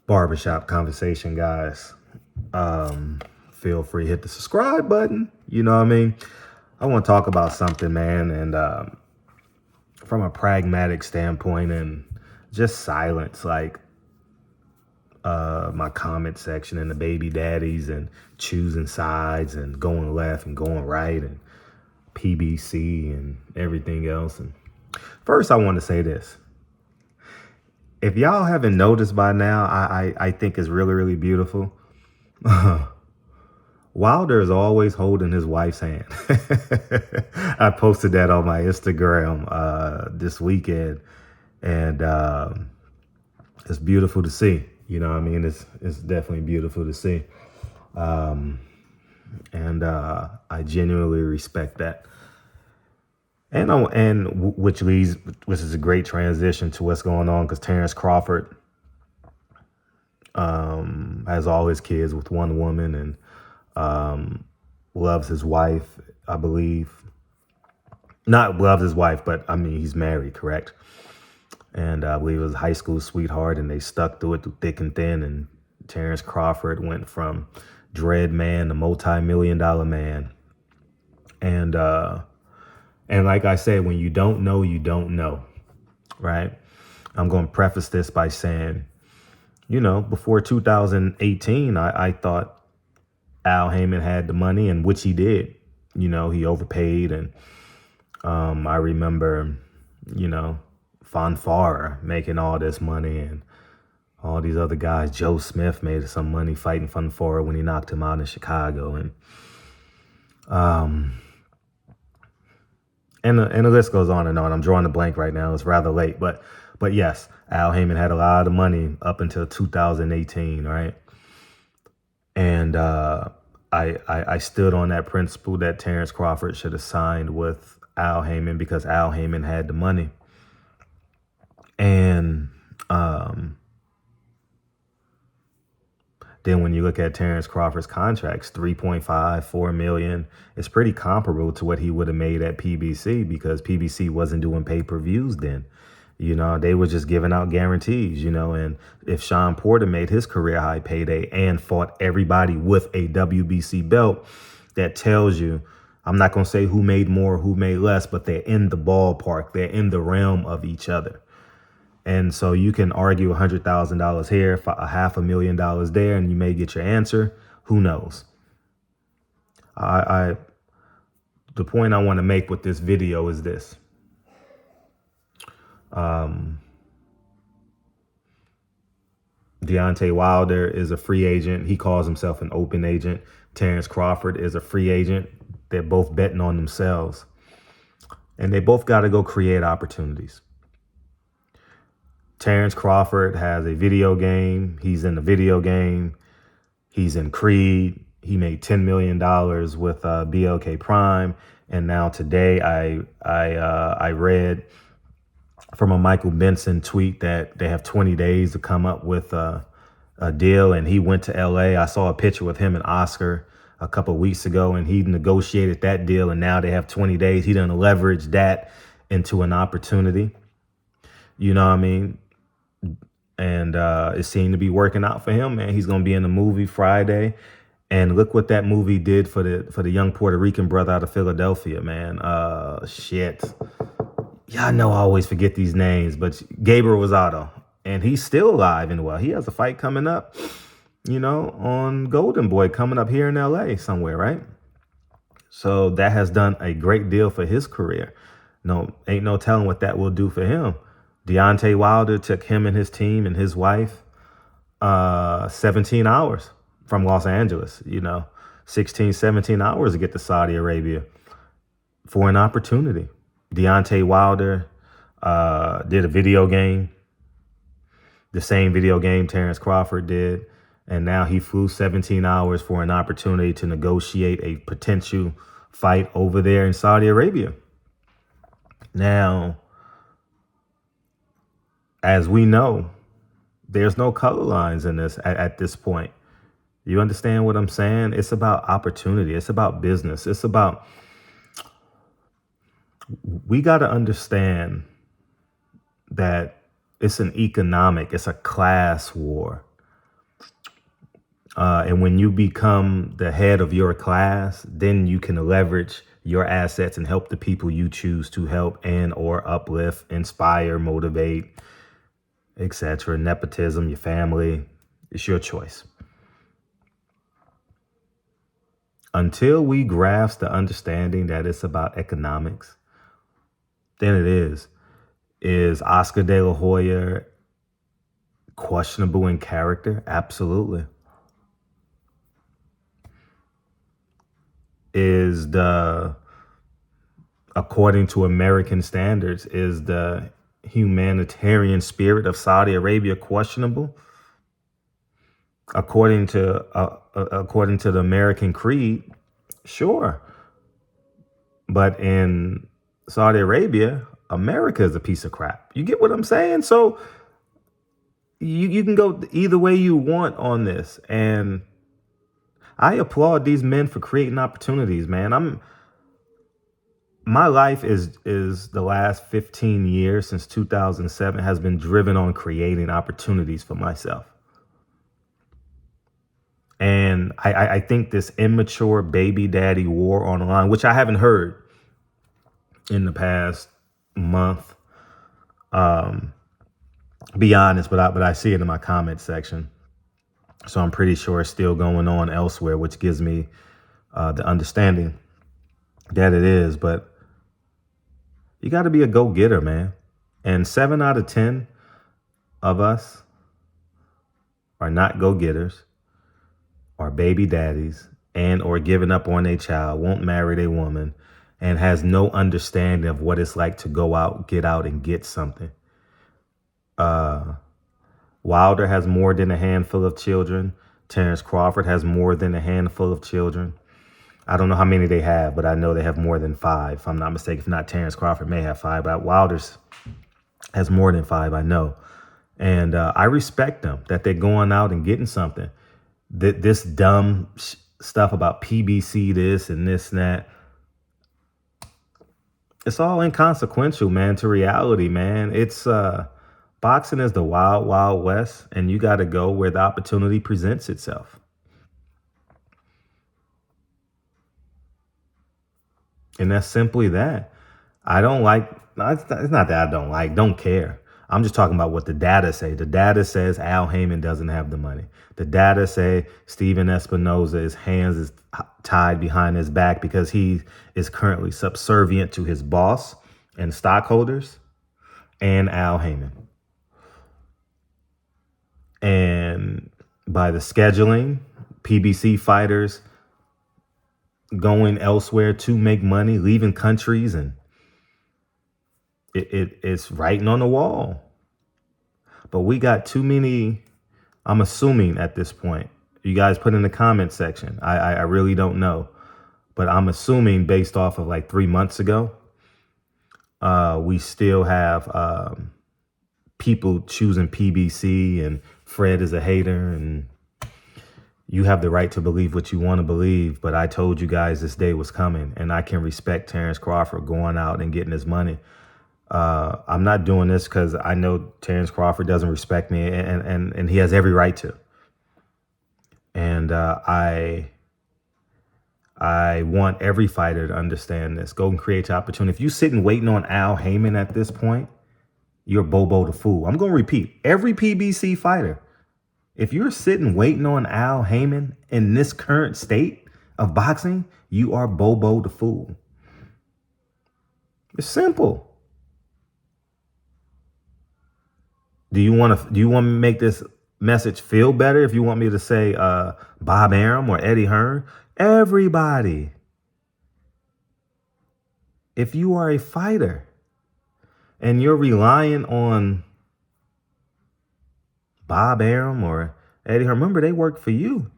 barbershop conversation, guys. Feel free to hit the subscribe button. You know what I mean? I want to talk about something, man, and from a pragmatic standpoint and just silence, like my comment section and the baby daddies and choosing sides and going left and going right and PBC and everything else. And first, I want to say this. If y'all haven't noticed by now, I think it's really, really beautiful. Wilder is always holding his wife's hand. I posted that on my Instagram this weekend, and it's beautiful to see. You know what I mean? It's definitely beautiful to see. And I genuinely respect that. Which is a great transition to what's going on, because Terence Crawford has all his kids with one woman and loves his wife, I believe. Not loves his wife, but I mean, he's married, correct? And I believe it was a high school sweetheart, and they stuck through it through thick and thin. And Terence Crawford went from dread man to multi-million-dollar man. And like I said, when you don't know, you don't know, right? I'm going to preface this by saying, you know, before 2018, I thought Al Heyman had the money, and which he did. You know, he overpaid. And I remember, you know, Fonfara making all this money, and all these other guys. Joe Smith made some money fighting Fonfara when he knocked him out in Chicago. And the list goes on and on. I'm drawing a blank right now. It's rather late, but yes, Al Heyman had a lot of money up until 2018, right? And I stood on that principle that Terence Crawford should have signed with Al Heyman because Al Heyman had the money. And then when you look at Terence Crawford's contracts, 3.5, 4 million, it's pretty comparable to what he would have made at PBC, because PBC wasn't doing pay-per-views then. You know, they were just giving out guarantees, you know. And if Sean Porter made his career high payday and fought everybody with a WBC belt, that tells you, I'm not going to say who made more, who made less, but they're in the ballpark. They're in the realm of each other. And so you can argue $100,000 here, $500,000 there, and you may get your answer. Who knows? The point I want to make with this video is this. Deontay Wilder is a free agent. He calls himself an open agent. Terence Crawford is a free agent. They're both betting on themselves. And they both got to go create opportunities. Terence Crawford has a video game. He's in the video game. He's in Creed. He made $10 million with BLK Prime. And now today I read from a Michael Benson tweet that they have 20 days to come up with a deal. And he went to LA. I saw a picture with him and Oscar a couple of weeks ago, and he negotiated that deal. And now they have 20 days. He done leveraged that into an opportunity. You know what I mean? And it seemed to be working out for him, man. He's going to be in the movie Friday. And look what that movie did for the young Puerto Rican brother out of Philadelphia, man. Shit. Yeah, I know I always forget these names, but Gabriel Rosado. And he's still alive and well. He has a fight coming up, you know, on Golden Boy coming up here in LA somewhere, right? So that has done a great deal for his career. No, ain't no telling what that will do for him. Deontay Wilder took him and his team and his wife 17 hours from Los Angeles, you know, 16, 17 hours to get to Saudi Arabia for an opportunity. Deontay Wilder did a video game, the same video game Terence Crawford did, and now he flew 17 hours for an opportunity to negotiate a potential fight over there in Saudi Arabia. Now, as we know, there's no color lines in this at this point. You understand what I'm saying? It's about opportunity. It's about business. It's about, we got to understand that it's a class war. And when you become the head of your class, then you can leverage your assets and help the people you choose to help and or uplift, inspire, motivate, etc. Nepotism, your family, it's your choice. Until we grasp the understanding that it's about economics, then it is. Is Oscar De La Hoya questionable in character? Absolutely. Is according to American standards, is the humanitarian spirit of Saudi Arabia questionable? According to the American creed, sure. But in Saudi Arabia, America is a piece of crap. You get what I'm saying? So you can go either way you want on this. And I applaud these men for creating opportunities, man. My life is the last 15 years since 2007 has been driven on creating opportunities for myself. And I think this immature baby daddy war online, which I haven't heard in the past month, be honest, but I see it in my comment section. So I'm pretty sure it's still going on elsewhere, which gives me the understanding that it is. But you got to be a go-getter, man. And 7 out of 10 of us are not go-getters, are baby daddies, and or giving up on a child, won't marry a woman, and has no understanding of what it's like to go out, and get something. Wilder has more than a handful of children. Terence Crawford has more than a handful of children. I don't know how many they have, but I know they have more than 5. If I'm not mistaken, if not, Terence Crawford may have 5, but Wilder's has more than 5, I know. And I respect them that they're going out and getting something. This dumb stuff about PBC this and this and that, it's all inconsequential, man, to reality, man. It's boxing is the wild, wild west, and you got to go where the opportunity presents itself. And that's simply that. I don't like, it's not that I don't care. I'm just talking about what the data say. The data says Al Heyman doesn't have the money. The data say Steven Espinoza, his hands is tied behind his back because he is currently subservient to his boss and stockholders and Al Heyman. And by the scheduling, PBC fighters going elsewhere to make money, leaving countries, and it's writing on the wall. But we got too many, I'm assuming at this point, you guys put in the comment section. I really don't know, but I'm assuming based off of like 3 months ago, we still have people choosing PBC, and Fred is a hater, and you have the right to believe what you want to believe. But I told you guys this day was coming, and I can respect Terence Crawford going out and getting his money. I'm not doing this because I know Terence Crawford doesn't respect me, and he has every right to. And I want every fighter to understand this. Go and create your opportunity. If you're sitting waiting on Al Heyman at this point, you're Bobo the Fool. I'm going to repeat. Every PBC fighter, if you're sitting waiting on Al Heyman in this current state of boxing, you are Bobo the Fool. It's simple. Do you want me to make this message feel better? If you want me to say Bob Arum or Eddie Hearn, everybody. If you are a fighter and you're relying on Bob Arum or Eddie Hearn, remember they work for you.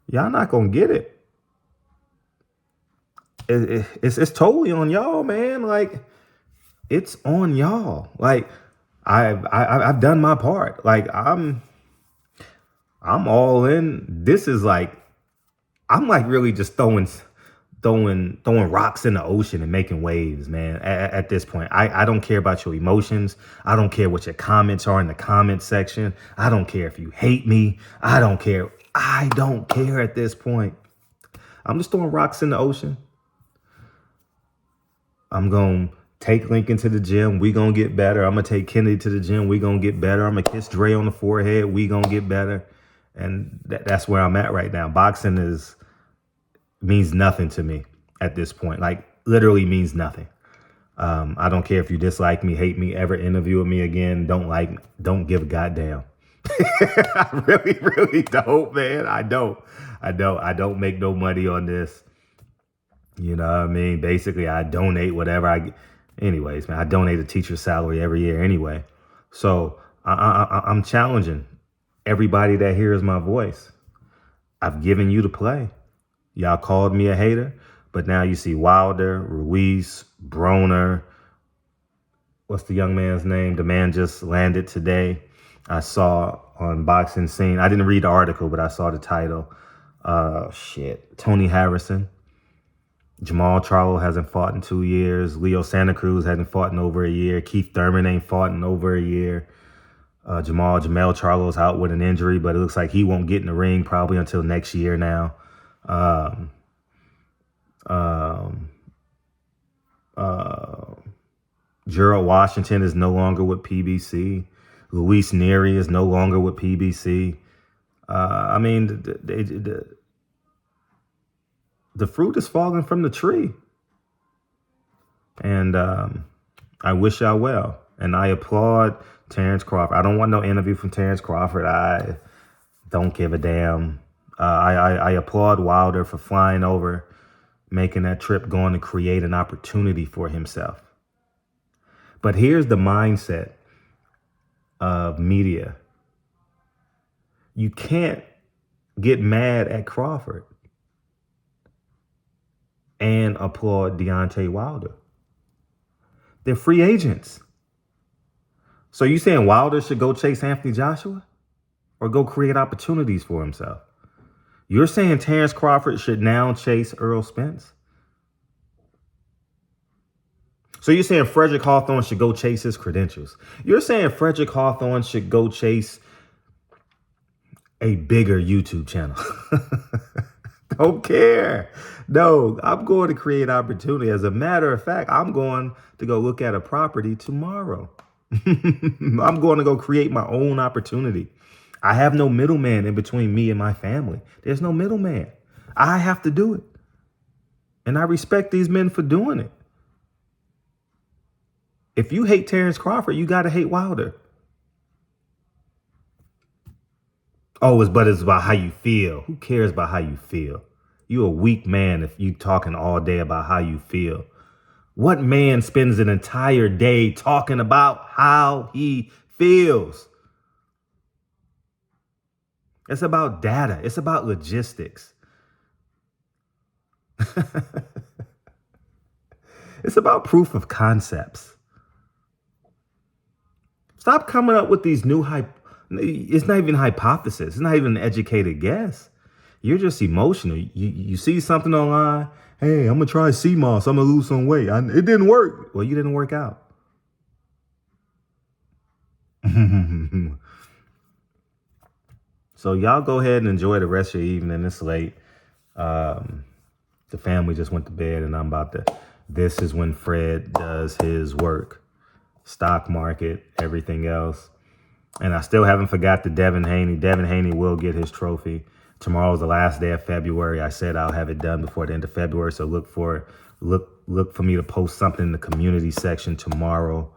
Y'all not gonna get it. It's totally on y'all, man. Like, it's on y'all. Like, I've done my part. Like, I'm all in. This is like, I'm like really just throwing throwing rocks in the ocean and making waves, man. At this point, I don't care about your emotions. I don't care what your comments are in the comment section. I don't care if you hate me. I don't care. I don't care at this point. I'm just throwing rocks in the ocean. I'm going to take Lincoln to the gym. We going to get better. I'm going to take Kennedy to the gym. We going to get better. I'm going to kiss Dre on the forehead. We going to get better. And that's where I'm at right now. Boxing means nothing to me at this point. Like, literally means nothing. I don't care if you dislike me, hate me, ever interview with me again. Don't like me. Don't give a goddamn. I really don't, man. I don't make no money on this. You know what I mean? Basically, I donate whatever anyways, man, I donate a teacher's salary every year anyway. So I'm challenging everybody that hears my voice. I've given you the play. Y'all called me a hater, but now you see Wilder, Ruiz, Broner. What's the young man's name? The man just landed today. I saw on Boxing Scene. I didn't read the article, but I saw the title. Tony Harrison. Jamal Charlo hasn't fought in 2 years. Leo Santa Cruz hasn't fought in over a year. Keith Thurman ain't fought in over a year. Jamel Charlo's out with an injury, but it looks like he won't get in the ring probably until next year now. Gerald Washington is no longer with PBC. Luis Nery is no longer with PBC. I mean, the fruit is falling from the tree. And I wish y'all well. And I applaud Terence Crawford. I don't want no interview from Terence Crawford. I don't give a damn. I applaud Wilder for flying over, making that trip, going to create an opportunity for himself. But here's the mindset of media. You can't get mad at Crawford and applaud Deontay Wilder. They're free agents. So you saying Wilder should go chase Anthony Joshua or go create opportunities for himself? You're saying Terence Crawford should now chase Errol Spence? So you're saying Frederick Hawthorne should go chase his credentials? You're saying Frederick Hawthorne should go chase a bigger YouTube channel? Don't care. No, I'm going to create opportunity. As a matter of fact, I'm going to go look at a property tomorrow. I'm going to go create my own opportunity. I have no middleman in between me and my family. There's no middleman. I have to do it. And I respect these men for doing it. If you hate Terence Crawford, you got to hate Wilder. Oh, it's about how you feel. Who cares about how you feel? You're a weak man if you talking all day about how you feel. What man spends an entire day talking about how he feels? It's about data. It's about logistics. It's about proof of concepts. Stop coming up with these new it's not even hypothesis. It's not even an educated guess. You're just emotional. You see something online. Hey, I'm going to try CMOS. I'm going to lose some weight. It didn't work. Well, you didn't work out. So y'all go ahead and enjoy the rest of your evening. It's late. The family just went to bed and I'm about to. This is when Fred does his work. Stock market, everything else. And I still haven't forgot the Devin Haney. Devin Haney will get his trophy. Tomorrow's the last day of February. I said I'll have it done before the end of February. So look for me to post something in the community section tomorrow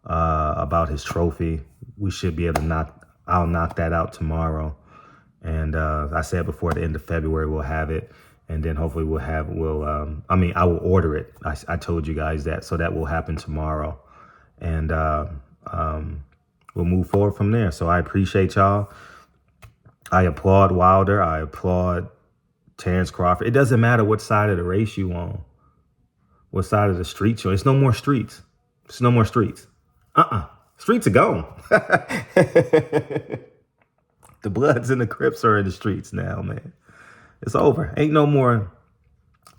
about his trophy. We should be able to I'll knock that out tomorrow. And I said before the end of February we'll have it. And then hopefully I will order it. I told you guys that. So that will happen tomorrow. And we'll move forward from there. So I appreciate y'all. I applaud Wilder. I applaud Terence Crawford. It doesn't matter what side of the race you on, what side of the street you're on. It's no more streets. It's no more streets. Streets are gone. The Bloods and the Crips are in the streets now, man. It's over. Ain't no more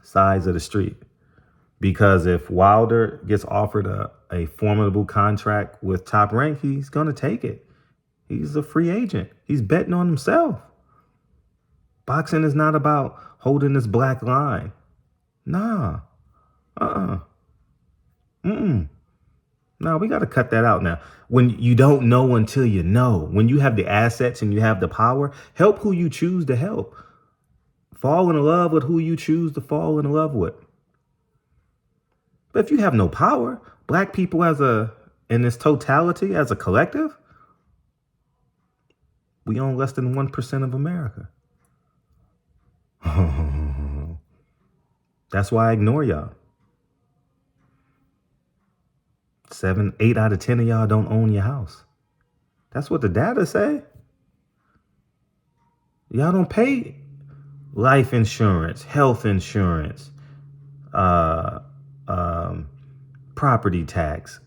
sides of the street. Because if Wilder gets offered a formidable contract with Top Rank, he's going to take it. He's a free agent. He's betting on himself. Boxing is not about holding this black line. Nah. No, we got to cut that out now. When you don't know until you know, when you have the assets and you have the power, help who you choose to help. Fall in love with who you choose to fall in love with. But if you have no power, black people in its totality, as a collective, we own less than 1% of America. That's why I ignore y'all. 8 out of 10 of y'all don't own your house. That's what the data say. Y'all don't pay life insurance, health insurance, property tax.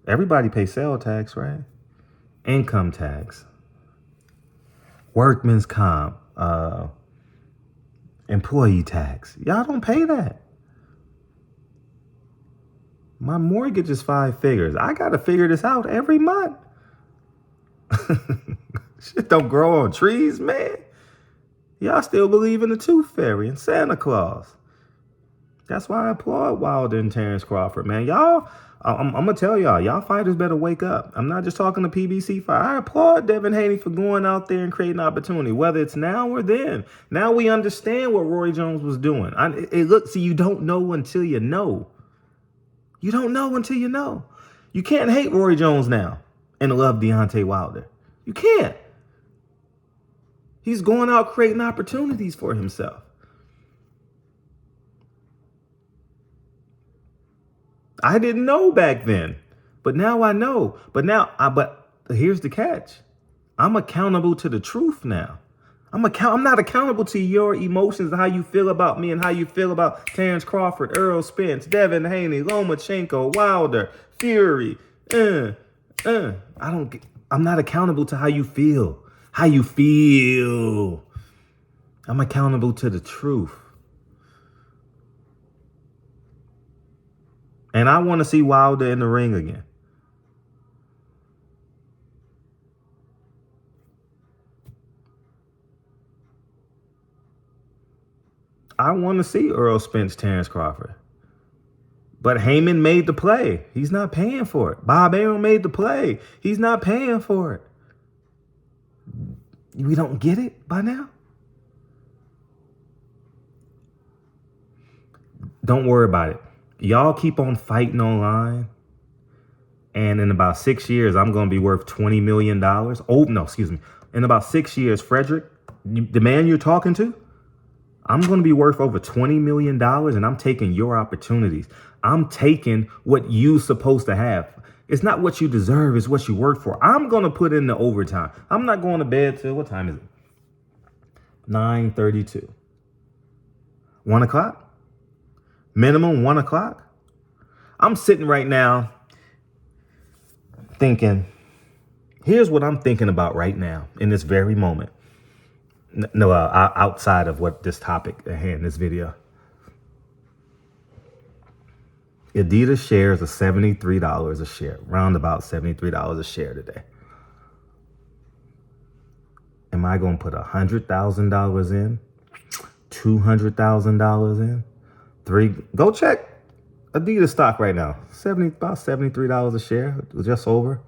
Everybody pays sales tax, right? Income tax, workman's comp, employee tax. Y'all don't pay that. My mortgage is 5 figures. I got to figure this out every month. Shit don't grow on trees, man. Y'all still believe in the Tooth Fairy and Santa Claus. That's why I applaud Wilder and Terence Crawford, man. Y'all, I'm going to tell y'all fighters better wake up. I'm not just talking to PBC fight. I applaud Devin Haney for going out there and creating opportunity, whether it's now or then. Now we understand what Roy Jones was doing. See, you don't know until you know. You don't know until you know. You can't hate Roy Jones now and love Deontay Wilder. You can't. He's going out creating opportunities for himself. I didn't know back then, but now I know. But here's the catch. I'm accountable to the truth now. I'm not accountable to your emotions and how you feel about me and how you feel about Terence Crawford, Errol Spence, Devin Haney, Lomachenko, Wilder, Fury. I'm not accountable to how you feel. I'm accountable to the truth. And I want to see Wilder in the ring again. I want to see Errol Spence, Terence Crawford. But Heyman made the play. He's not paying for it. Bob Arum made the play. He's not paying for it. We don't get it by now? Don't worry about it. Y'all keep on fighting online. And in about 6 years, I'm going to be worth $20 million. Oh, no, excuse me. In about 6 years, Frederick, the man you're talking to, I'm going to be worth over $20 million, and I'm taking your opportunities. I'm taking what you're supposed to have. It's not what you deserve, it's what you work for. I'm going to put in the overtime. I'm not going to bed till, what time is it? 9:32. 1 o'clock? Minimum 1 o'clock? I'm sitting right now thinking, here's what I'm thinking about right now in this very moment. No, outside of what this topic at hand, this video. Adidas shares are $73 a share, round about $73 a share today. Am I going to put $100,000 in? $200,000 in? Go check Adidas stock right now. About $73 a share, just over.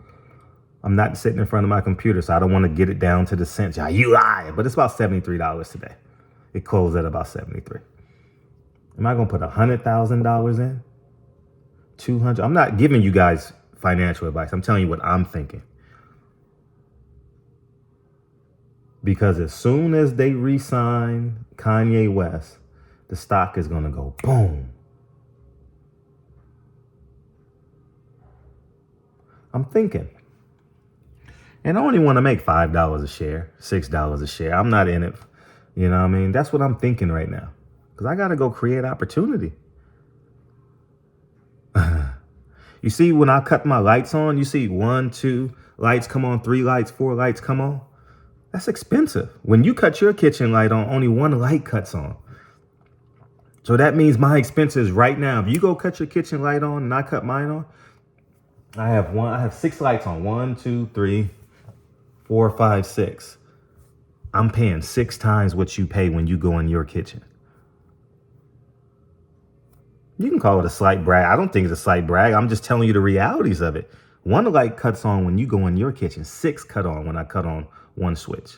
I'm not sitting in front of my computer, so I don't want to get it down to the cents. You lie, but it's about $73 today. It closed at about 73. Am I going to put $100,000 in? 200? I'm not giving you guys financial advice. I'm telling you what I'm thinking. Because as soon as they re-sign Kanye West, the stock is going to go boom. I'm thinking. And I only want to make $5 a share, $6 a share. I'm not in it. You know what I mean? That's what I'm thinking right now. Because I got to go create opportunity. You see, when I cut my lights on, you see 1, 2 lights come on, 3 lights, 4 lights come on. That's expensive. When you cut your kitchen light on, only 1 light cuts on. So that means my expenses right now, if you go cut your kitchen light on and I cut mine on, I have 6 lights on. 1, 2, 3, 4, 5, 6. I'm paying 6 times what you pay when you go in your kitchen. You can call it a slight brag. I don't think it's a slight brag. I'm just telling you the realities of it. 1 light cuts on when you go in your kitchen. 6 cut on when I cut on 1 switch.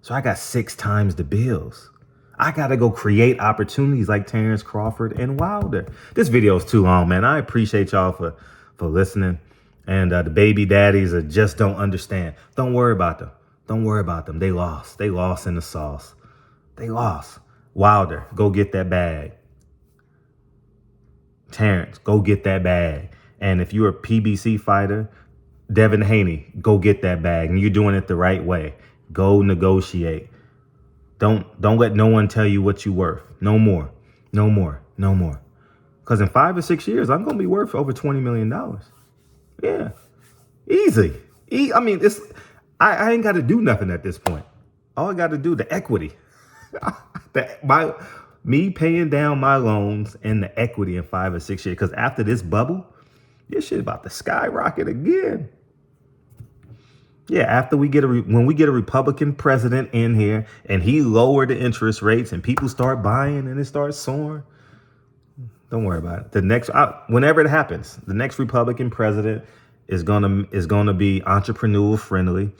So I got 6 times the bills. I got to go create opportunities like Terence, Crawford, and Wilder. This video is too long, man. I appreciate y'all for listening. And the baby daddies that just don't understand. Don't worry about them. Don't worry about them. They lost. They lost in the sauce. They lost. Wilder, go get that bag. Terence, go get that bag. And if you're a PBC fighter, Devin Haney, go get that bag. And you're doing it the right way. Go negotiate. Don't let no one tell you what you're worth. No more. No more. No more. Because in 5 or 6 years, I'm going to be worth over $20 million. Yeah. Easy. I mean, I ain't got to do nothing at this point. All I got to do, the equity. Me paying down my loans and the equity in 5 or 6 years. Because after this bubble, this shit about to skyrocket again. Yeah, after when we get a Republican president in here and he lowered the interest rates and people start buying and it starts soaring, don't worry about it. Whenever it happens, the next Republican president is gonna be entrepreneurial friendly,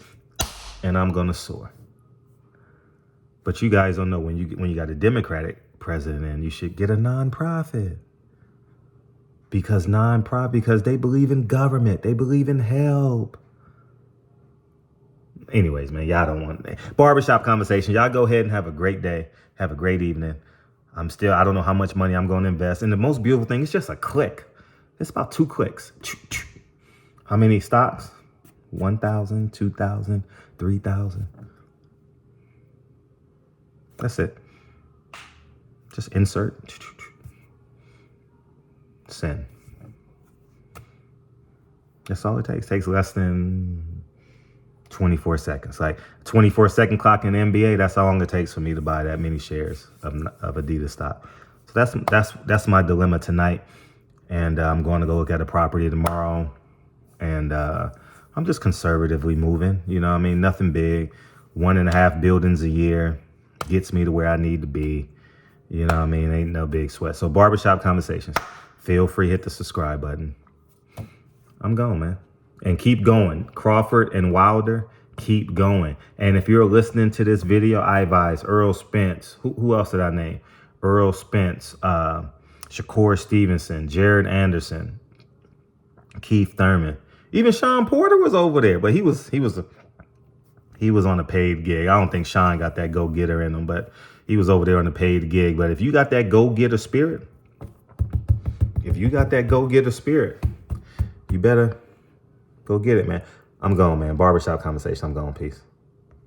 and I'm gonna soar. But you guys don't know when you got a Democratic president, and you should get a nonprofit because they believe in government, they believe in help. Anyways, man, y'all don't want barbershop conversation. Y'all go ahead and have a great day. Have a great evening. I don't know how much money I'm going to invest. And the most beautiful thing is just a click. It's about 2 clicks. How many stocks? 1,000, 2,000, 3,000. That's it. Just insert. Send. That's all it takes. It takes less than 24 seconds. Like 24-second clock in the NBA, that's how long it takes for me to buy that many shares of Adidas stock. So that's my dilemma tonight. And I'm going to go look at a property tomorrow. And I'm just conservatively moving. You know what I mean? Nothing big. 1.5 buildings a year gets me to where I need to be. You know what I mean? Ain't no big sweat. So barbershop conversations. Feel free, hit the subscribe button. I'm going, man. And keep going. Crawford and Wilder, keep going. And if you're listening to this video, I advise Earl Spence. Who else did I name? Earl Spence, Shakur Stevenson, Jared Anderson, Keith Thurman. Even Sean Porter was over there, but he was on a paid gig. I don't think Sean got that go-getter in him, but he was over there on a paid gig. But if you got that go-getter spirit, you better go get it, man. I'm going, man. Barbershop conversation. I'm going. Peace.